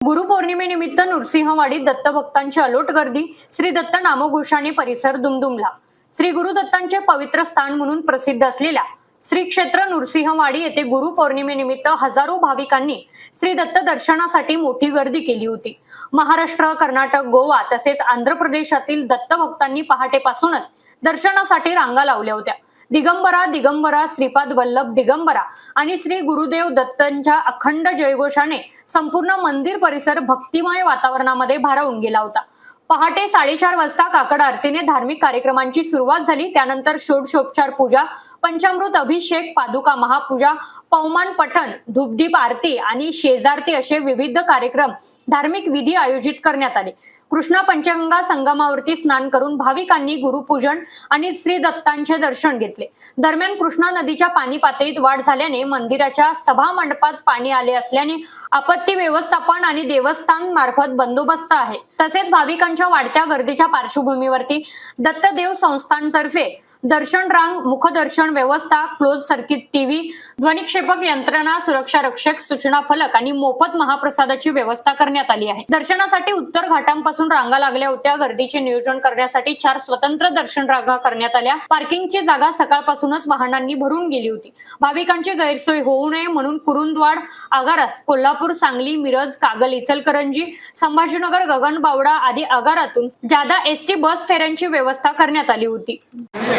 गुरुपौर्णिमेनिमित्त नृसिंहवाडीत दत्तभक्तांची अलोट गर्दी. श्री दत्त नामघोषाने परिसर दुमदुमला. श्री गुरुदत्तांचे पवित्र स्थान म्हणून प्रसिद्ध असलेल्या श्री क्षेत्र नृसिंहवाडी येथे गुरुपौर्णिमेनिमित्त हजारो भाविकांनी श्री दत्त दर्शनासाठी मोठी गर्दी केली होती. महाराष्ट्र, कर्नाटक, गोवा तसेच आंध्र प्रदेशातील दत्तभक्तांनी पहाटेपासूनच दर्शनासाठी रांगा लावल्या होत्या. दिगंबरा दिगंबरा श्रीपाद वल्लभ दिगंबरा आणि श्री गुरुदेव दत्तांच्या अखंड जयघोषाने संपूर्ण मंदिर परिसर भक्तिमय वातावरणामध्ये भारावून गेला होता. पहाटे 4:30 वाजता काकड आरतीने धार्मिक कार्यक्रमांची सुरुवात झाली. त्यानंतर षोडशोपचार पूजा, पंचामृत अभिषेक, पादुका महापूजा, पवमान पठण, धूपदीप आरती आणि शेजारती असे विविध कार्यक्रम, धार्मिक विधी आयोजित करण्यात आले. कृष्णा पंचगंगा संगमावरती स्नान करून भाविकांनी गुरुपूजन आणि श्री दत्तांचे दर्शन घेतले. दरम्यान कृष्णा नदीच्या पाणी पातळीत वाढ झाल्याने मंदिराच्या सभा मंडपात पाणी आले असल्याने आपत्ती व्यवस्थापन आणि देवस्थान मार्फत बंदोबस्त आहे. तसेच भाविकांच्या वाढत्या गर्दीच्या पार्श्वभूमीवरती दत्तदेव संस्थानतर्फे दर्शन रांग, मुखदर्शन व्यवस्था, क्लोज सर्किट टीव्ही, ध्वनिक्षेपक यंत्रणा, सुरक्षा रक्षक, सूचना फलक आणि मोफत महाप्रसादाची व्यवस्था करण्यात आली आहे. दर्शनासाठी उत्तर घाटांपासून रांगा लागल्या होत्या. गर्दीचे नियोजन करण्यासाठी 4 स्वतंत्र दर्शन रांगा करण्यात आल्या. पार्किंगची जागा सकाळपासूनच वाहनांनी भरून गेली होती. भाविकांची गैरसोय होऊ नये म्हणून कुरुंदवाड, आगारास, कोल्हापूर, सांगली, मिरज, कागल, इचलकरंजी, संभाजीनगर, गगनबावडा आदी आगारातून जादा एसटी बस फेऱ्यांची व्यवस्था करण्यात आली होती.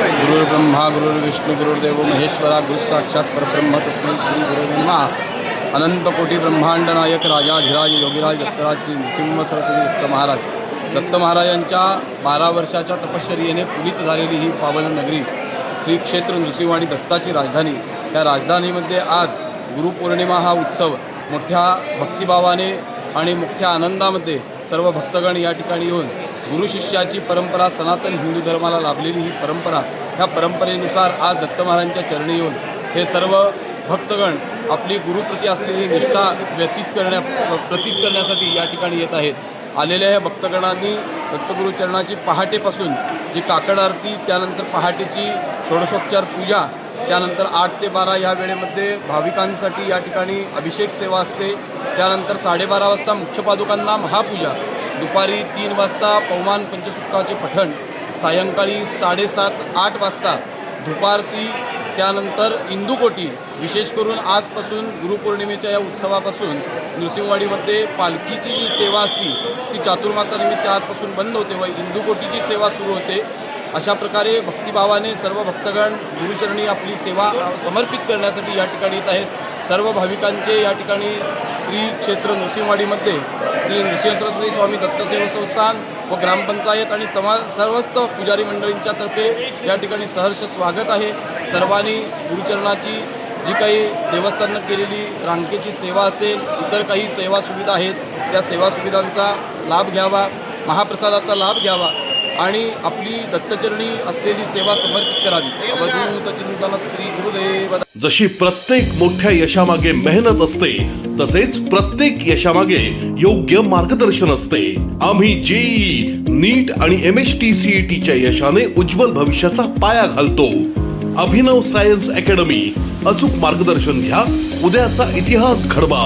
गुरुर् ब्रह्मा गुरुर्विष्णू गुरुर्देव महेश्वरा गुरु साक्षात परब्रह्म तस्मै श्री गुरुवे नमः. अनंत कोटी ब्रह्मांड नायक राजाधिराज योगीराज दत्तराज श्री नृसिंह सरस्वती दत्त महाराज. दत्त महाराजांच्या 12 वर्षाच्या तपश्चर्येने पुलित झालेली ही पावन नगरी श्री क्षेत्र नृसिंहवाडी दत्ताची राजधानी. त्या राजधानीमध्ये आज गुरुपौर्णिमा हा उत्सव मोठ्या भक्तिभावाने आणि मोठ्या आनंदामध्ये सर्व भक्तगण या ठिकाणी येऊन गुरु शिष्याची परंपरा, सनातन हिंदू धर्माला लाभलेली ही परंपरा, ह्या परंपरेनुसार आज दत्त महाराजांच्या चरणी येऊन हे सर्व भक्तगण आपली गुरुप्रती असलेली निष्ठा प्रतीत करण्यासाठी या ठिकाणी येत आहेत. आलेल्या ह्या भक्तगणांनी दत्तगुरुचरणाची पहाटेपासून जी काकड आरती, त्यानंतर पहाटेची षोडशोपचार पूजा, त्यानंतर 8 ते 12 या वेळेमध्ये भाविकांसाठी या ठिकाणी अभिषेक सेवा असते. त्यानंतर 12:30 वाजता मुख्य पादुकांना महापूजा, दुपारी 3 वाजता पवमान पंचसुक्ताचे पठण, सायंकाळी 7:30-8 वाजता धुपारती, त्यानंतर इंदुकोटी. विशेष करून आजपासून गुरुपौर्णिमेच्या या उत्सवापासून नृसिंहवाडीमध्ये पालखीची जी सेवा असती ती चातुर्मासानिमित्त आजपासून बंद होते व इंदुकोटीची सेवा सुरू होते. अशा प्रकारे भक्तिभावाने सर्व भक्तगण गुरुचरणी आपली सेवा समर्पित करण्यासाठी या ठिकाणी येत आहेत. सर्व भाविकांचे या ठिकाणी श्री क्षेत्र नृसिंहवाडीमध्ये श्री नृसिंह सरस्वती स्वामी दत्तसेवा संस्थान व ग्रामपंचायत आणि सर्वस्त पुजारी मंडळींच्या तर्फे या ठिकाणी सहर्ष स्वागत आहे. सर्वांनी गुरुचरणाची जी काही देवस्थानानं केलेली रांगेची सेवा असेल, इतर काही सेवा सुविधा आहेत, त्या सेवा सुविधांचा लाभ घ्यावा, महाप्रसादाचा लाभ घ्यावा आणि आपली दत्तचरणी असलेली सेवा समर्पित करावी. अवधूत चिंतन श्री गुरुदेव. जशी प्रत्येक मोठ्या यशामागे मेहनत असते, तसेच प्रत्येक यशामागे योग्य मार्गदर्शन असते. आम्ही जेईई, नीट आणि MST CET यशाने उज्ज्वल भविष्याचा पाया घालतो. अभिनव सायन्स अकॅडमी. अचूक मार्गदर्शन घ्या, उद्याचा इतिहास घडवा.